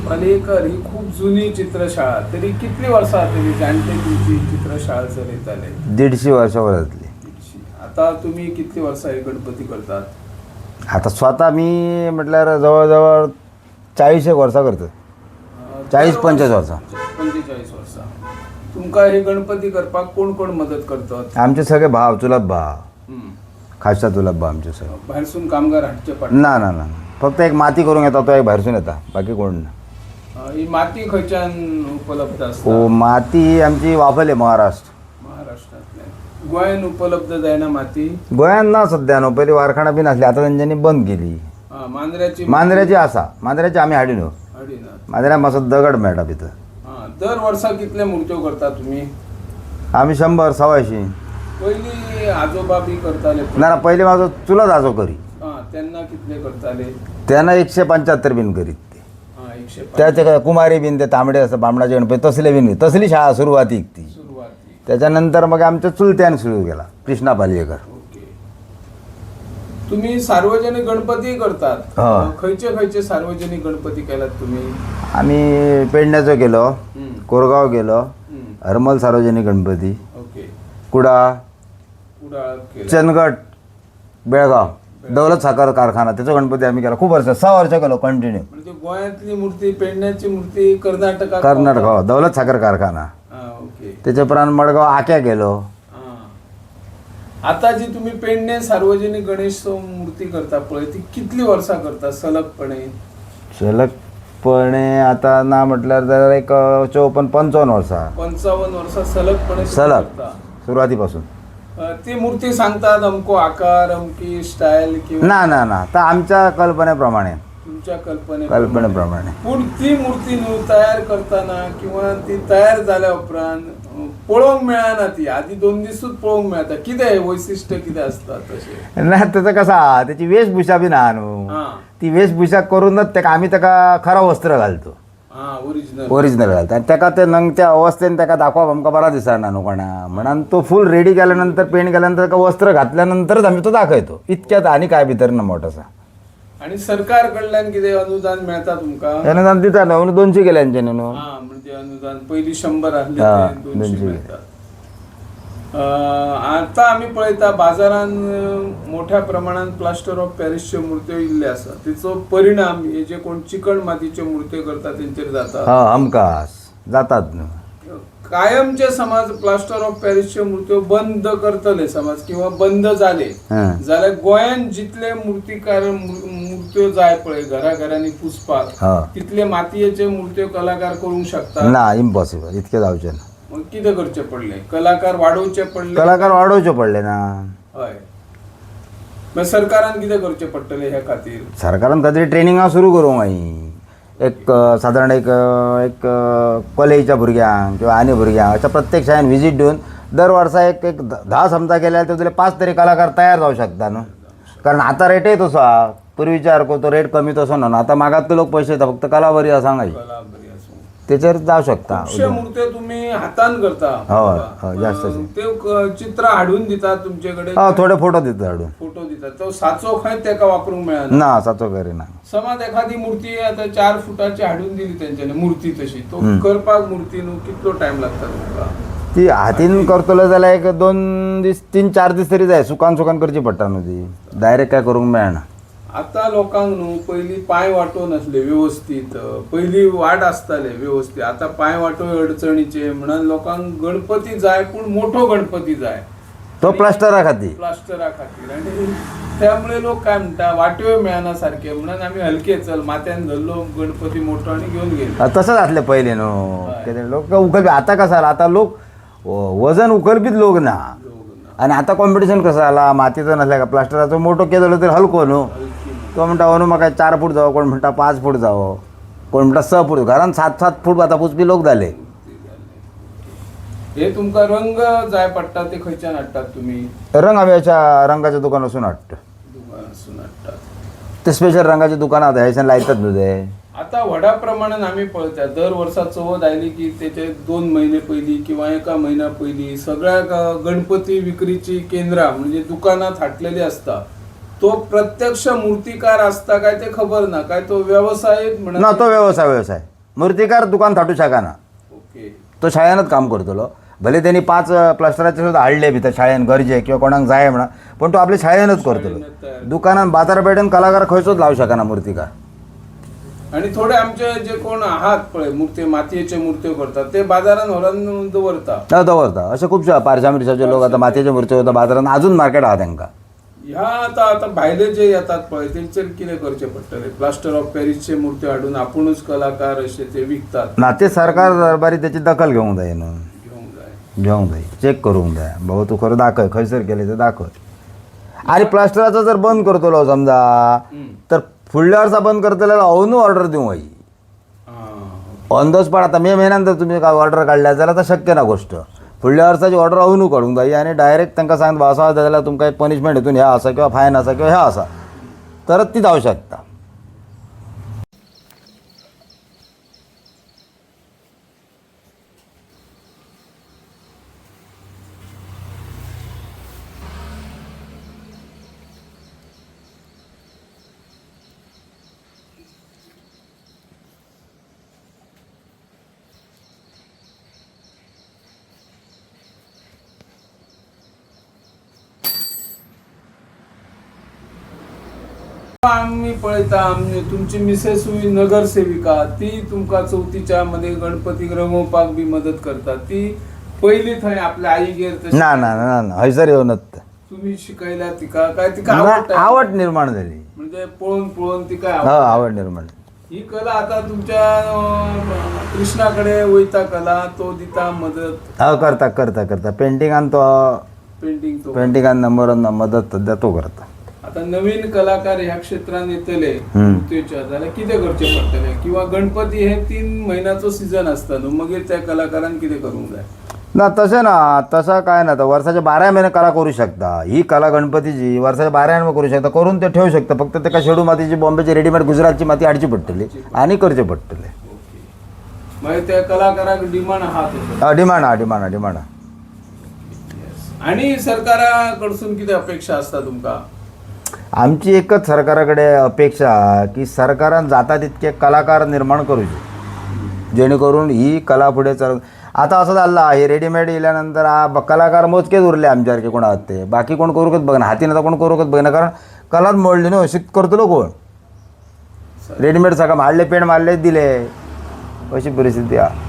पलेकर ही खूप जुनी चित्रशाळा, तरी किती वर्षा तरी जाणते तुमची चित्रशाळा चलत आले? 150 वर्षावरातली. आता तुम्ही किती वर्षा हे गणपती करतात? आता स्वतः मी म्हटल्यार जवळजवळ 40 वर्षा करतो. 40-45 वर्षा. 45 वर्षा. तुमका हे गणपती करपाक कोण कोण मदत करतात? आमचे सगळे भाव, चुलत भाव, खासचा चुलत भाव आमचे सगळे. बाहेरसून कामगार हाडचे पडतात? ना ना ना, फक्त एक माती करून येता, तो एक भायरसून येता, बाकी कोण ना. ही माती खंयच्यान उपलब्ध असता? हो, माती आमची वाफले महाराष्ट्र. महाराष्ट्रातल्या. गोंयान उपलब्ध जायना माती? गोंयान ना सध्या नो, पयली वारखाणा बी नासली, आता तेंच्यांनी बंद केली. मांद्र्याची आसा, मांद्र्याची आमी हाडिनो. मांद्र्या मातसो दगड मेळटा भितर. दर वर्सा कितले मुर्त्यो करता तुम्ही? आमी 100-125. पयली आजोबा बी करताले? ना ना, पयली म्हाजो चुलत आजो करी. त्यांना कितले करताले? त्यांना 175 बीन करीत ते. 175. त्या कुमारी बीन ते तांबडे असं बामणाचे गणपती तसले बीन, तसली शाळा सुरुवातीक ती. त्याच्यानंतर मग आमच्या चुलत्यान सुरू केला, कृष्णा पालयेकर. ओके. तुम्ही सार्वजनिक गणपती करतात? खयचे खयचे सार्वजनिक गणपती केलात तुम्ही? आम्ही पेडण्याचो केलो, कोरगाव केलो, हरमल सार्वजनिक गणपती, कुडाळ, चंदगड, बेळगाव, दौलत साखर कारखाना, त्याचा गणपती आम्ही केला. खूप वर्ष, 6 वर्ष केलो कंटिन्यू. म्हणजे गोंयातली मूर्ती, पेडण्याची मूर्ती कर्नाटकात? कर्नाटक, दौलत साखर कारखाना. त्याच्या उपरांत मडगाव आक्या गेलो. आता जी तुम्ही पेडणे सार्वजनिक गणेश मूर्ती करता पळय, ती कितली वर्षा करता सलगपणे? सलगपणे आता ना म्हटल्यार जर एक 54-55 वर्षा. 55 वर्षा सलगपणे सलग सुरुवातीपासून. ती मूर्ती सांगतात अमको आकार, अमकी स्टाईल किंवा? ना ना ना, तर आमच्या कल्पनेप्रमाणे. तुमच्या कल्पनेप्रमाणे. पण ती मूर्ती तयार करताना किंवा ती तयार झाल्या उपरांत पळोवंक मेळना, ती आधी 2 दिसूच पळोवंक मेळता. कितें वैशिष्ट्य कितें असता तशें? ना, त्याचं कसा, त्याची वेशभूषा बी ना न्हू. ती वेशभूषा करूनच तेका आमी तेका खरा वस्त्र घालतो. ओरिजिनल घालता, आणि तेका ते नंगत्या अवस्थेन तेका दाखोवप आमकां बरा दिसना न्हू कोणा. म्हणून तो फूल रेडी केल्यानंतर, पेंट केल्यानंतर, तेका वस्त्र घातल्यानंतरच आमी तो दाखयतो. इतक्यात आनी काय भितर ना मोठोसा. आणि सरकार कडल्यान कितें अनुदान मेळता तुमकां? अनुदान दिता न्हू, 200 केल्या तेंच्यांनी न्हू. म्हणजे अनुदान पयलीं 100 आसले, 200 मेळतात. आता आमी पळयता बाजारान मोठ्या प्रमाणात प्लास्टर ऑफ पॅरिसच्यो मूर्त्यो इल्ल्यो आसा. तिचो परिणाम हे जे कोण चिकण मातीच्यो मूर्त्यो करता तेंचेर जाता? हमखास जातात न्हू. कायमचे समाज प्लास्टर ऑफ पॅरिसच्यो मूर्त्यो बंद करतले समाज, किंवा बंद जाले जाल्यार गोंयान जितले मूर्तिकार मूर्त्यो जाय पळय घराघरांनी पुसपाक, तितले मातयेचे मूर्त्यो कलाकार करूंक शकता? ना, इम्पॉसिबल, इतके जावचे ना. मग कितें करचें पडलें? कलाकार वाडोवचे पडले? कलाकार वाडोवचे पडले ना. हय. मग सरकारान कितें करचें पडटलें ह्या खातीर? सरकारान खातीर ट्रेनिंगां सुरू करूंक जायी. एक साधारण एक कॉलेजच्या भुरग्यांक किंवा आनी भुरग्यांक अशा प्रत्येक शाळेन व्हिजीट दिवन दर वर्सा एक 10 समजा केल्यार तुझे 5 तरी कलाकार तयार जावं शकता न्हू. कारण आता रेटय तसो आहा, पूर्वीच्या सारको तो रेट कमी तसो ना. आता मागात लोक पैसे येता, फक्त कला बरी आसा सांगाय, तेचेर जावं शकता. मूर्त्यो तुम्ही हातान करता? हय, जास्त ते चित्र हाडून दितात तुमचे कडेन? थोडे फोटो दितात हाडून. फोटो दितात, तो साचो खंय तेका वापरूंक मेळना? ना, साचो करिना. समज एखादी मूर्ती आता 4 फुटाची हाडून दिली तेंच्यानी मूर्ती, तशी तो करपाक मूर्ती न्हू कितलो टायम लागता तुमकां? ती हातीन करतलो जाल्यार एक 2 दीस 3-4 दीस तरी जाय. सुकान करची पडटा न्हू ती, डायरेक्ट काय करूंक मेळना. आता लोकांक न्हू पहिली पांय वाटो नासले व्यवस्थित, पहिली वाट आसताले व्यवस्थित, आता पांय वाटो अडचणीचे म्हणून लोकांक गणपती जाय पण मोठो गणपती जाय, तो प्लास्टरा खाती प्लास्टरा खातीर. आणि त्यामुळे लोक काय म्हणता वाट्यो मेळना सारखे म्हणून आम्ही हलके चल माथ्यान धरलो गणपती मोठो आणि घेऊन गेलो. तसंच असले पहिले न्हू लोक उकलबी. आता कसं आला, आता लोक वजन उकलबीत लोक ना. आणि आता कॉम्पिटिशन कसं आला, मातीचं नसल्या का प्लास्टराचो मोठो केलो तर हलको न्हू. तो म्हणटा हो म्हाका 4 फूट जावं, कोण म्हणटा 5 फूट जावं, कोण म्हणटा 6 फूट. घरान 7-7 फूट आता पुसपी लोक झाले. हे तुमका रंग जाय पडटा ते खंयच्यान हाडटात तुम्ही? रंग आम्ही याच्या रंगाच्या दुकानासून हाडतो. दुकानासून हाडटात. ते स्पेशल रंगाची दुकानं आता ह्याच्यान लायतात न्हू ते. आता व्हडा प्रमाणात आम्ही पळयता दर वर्सा चवथ आयली की त्याचे 2 महिने पहिली किंवा 1 महिना पहिली सगळ्या गणपती विक्रीची केंद्रां म्हणजे दुकानात हाटलेली असता. तो प्रत्यक्ष मूर्तिकार असता काय ते खबर ना, काय तो व्यवसायिक म्हणून? ना, तो व्यवसाय मूर्तिकार दुकान थाटू शकाना. ओके. तो शाळेनच काम करतलो. भले त्यांनी 5 प्लास्टराचे सुद्धा हाडले भितर शाळेन गरजे किंवा कोणाक जाय म्हणा, पण तो आपल्या शाळेनच करतलो. दुकानात बाजारपेठेन कलाकार खंयचोच लावू शकाना मूर्तिकार. आणि थोडे आमचे जे कोण आहात पळय मूर्ती मातयेचे मूर्त्यो करतात ते बाजारात व्हरून दवरता. असे खूपशे पारशा मिरशाचे लोक आता मातयेचे मूर्त्यो करता बाजारात. अजून मार्केट आहा तांकां. ह्या आता भायले जे येतात पळय तेंचेर कितें करचें पडटलें? प्लास्टर ऑफ पॅरिसचे मूर्त्यो हाडून आपुणूच कलाकार असे ते विकतात ना. ते सरकार दरबारी त्याची दखल घेवंक जाय न्हू. घेवंक जाय, चेक करूंक जाय. भाऊ तू खरं दाखय, खंयसर केले ते दाखय. आणि प्लास्टराचो जर बंद करतलो समजा, तर फुडल्या वर्सा बंद करतलो अवनू ऑर्डर दिवं आई ऑन द स्पॉट. आता मे महिन्यात जर तुम्ही काय ऑर्डर काढल्या जाल्यार तर शक्य ना गोष्ट. फुडल्या वर्साची ऑर्डर अवनू काडूंक जाय आणि डायरेक्ट तांकां सांग असं आसा जाल्यार तुमकां एक पनिशमेंट हितून ह्या आसा किंवा फायन आसा किंवा ह्या आसा, तरच ती जावं शकता. आम्ही पळयता तुमची मिसेस हुई नगरसेविका, ती तुमका चवथीच्या मध्ये गणपती रंगोवपाक बी मदत करता. ती पहिली थंय आपल्या आईगेर तशी ना ना ना ना हयसर येवनच तुम्ही शिकयल्या तिका काय तिका आवड निर्माण झाली. म्हणजे पळून तिका आवड निर्माण. ही कला आता तुमच्या कृष्णाकडे वयता कला, तो दिता मदत. करता पेंटिंगान तो पेंटिंगान नंबर मदत सध्या तो करता. आता नवीन कलाकार ह्या क्षेत्रात येतले नृत्याच्या जाल्यार कितें करचें पडटलें? किंवा गणपती हे 3 महिन्याचो सीझन आसता न्हू, मागीर त्या कलाकारान कितें करूंक जाय? ना तशें ना, तसा काय ना. वर्साचे 12 महिने कला करू शकता. ही कला गणपतीची वर्साचे 12 महिने करू शकता, करून ते ठेवू शकता. फक्त तेका शेडू मातीची बॉम्बेची रेडीमेड गुजरातची माती हाडची पडटली आणि करचे पडटले. मागीर त्या कलाकाराक डिमांड आहा? डिमांड. आणि सरकारा कडसून कितें अपेक्षा आसता तुमकां? आमची एकच सरकाराकडे अपेक्षा की सरकारान जाता तितके कलाकार निर्माण करूचे, जेणेकरून ही कला पुढे चालून. आता असं झालं हे रेडीमेड येयल्यानंतर कलाकार मोजकेच उरले आमच्या सारखे कोण आहात ते. बाकी कोण करूकच बघना, हातीन आता कोण करूकच बघना, कारण कलाच मोडली न्हू. अशी करतलो कोण? रेडीमेड सगळं हाडले, पेंट मारले, दिले, अशी परिस्थिती आहे.